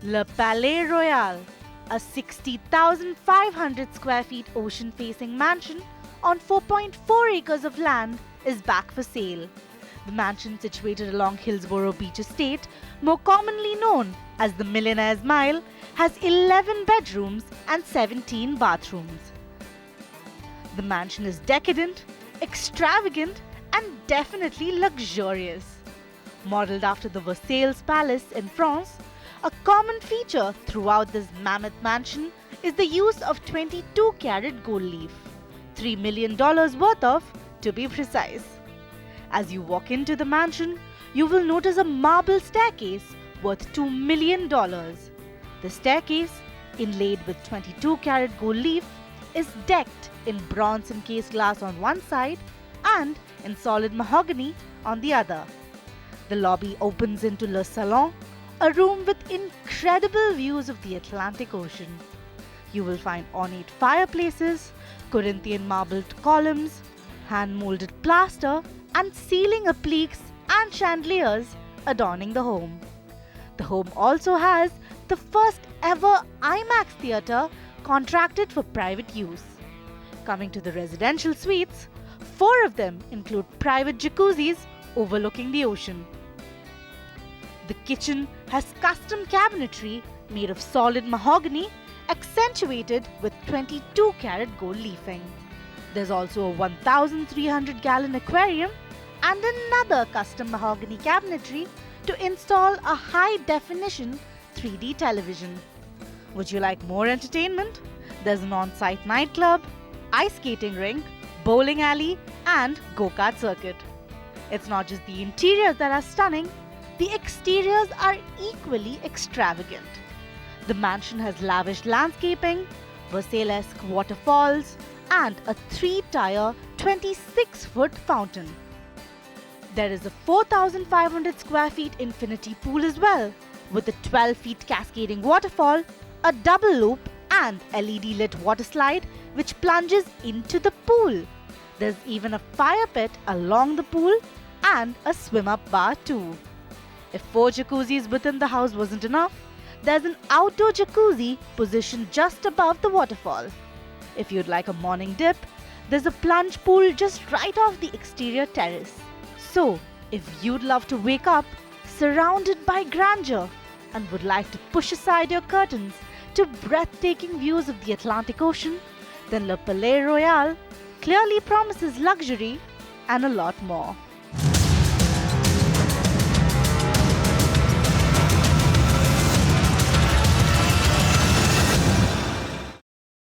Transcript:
Le Palais Royal, a 60,500 square feet ocean-facing mansion on 4.4 acres of land, is back for sale. The mansion, situated along Hillsborough Beach Estate, more commonly known as the Millionaire's Mile, has 11 bedrooms and 17 bathrooms. The mansion is decadent, extravagant, and definitely luxurious. Modeled after the Versailles Palace in France, a common feature throughout this mammoth mansion is the use of 22-carat gold leaf, $3 million worth of, to be precise. As you walk into the mansion, you will notice a marble staircase worth $2 million. The staircase, inlaid with 22-carat gold leaf, is decked in bronze encased glass on one side and in solid mahogany on the other. The lobby opens into Le Salon, a room with incredible views of the Atlantic Ocean. You will find ornate fireplaces, Corinthian marbled columns, hand-molded plaster, and ceiling appliques and chandeliers adorning the home. The home also has the first ever IMAX theatre contracted for private use. Coming to the residential suites, 4 of them include private jacuzzis overlooking the ocean. The kitchen has custom cabinetry made of solid mahogany accentuated with 22-carat gold leafing. There's also a 1,300-gallon aquarium and another custom mahogany cabinetry to install a high-definition 3D television. Would you like more entertainment? There's an on-site nightclub, ice skating rink, bowling alley, and go-kart circuit. It's not just the interiors that are stunning, the exteriors are equally extravagant. The mansion has lavish landscaping, Versailles-esque waterfalls, and a 3-tier 26-foot fountain. There is a 4,500 square feet infinity pool as well, with a 12-feet cascading waterfall, a double loop, and LED-lit water slide which plunges into the pool. There's even a fire pit along the pool and a swim-up bar too. If 4 jacuzzis within the house wasn't enough, there's an outdoor jacuzzi positioned just above the waterfall. If you'd like a morning dip, there's a plunge pool just right off the exterior terrace. So, if you'd love to wake up surrounded by grandeur and would like to push aside your curtains to breathtaking views of the Atlantic Ocean, then Le Palais Royal clearly promises luxury and a lot more.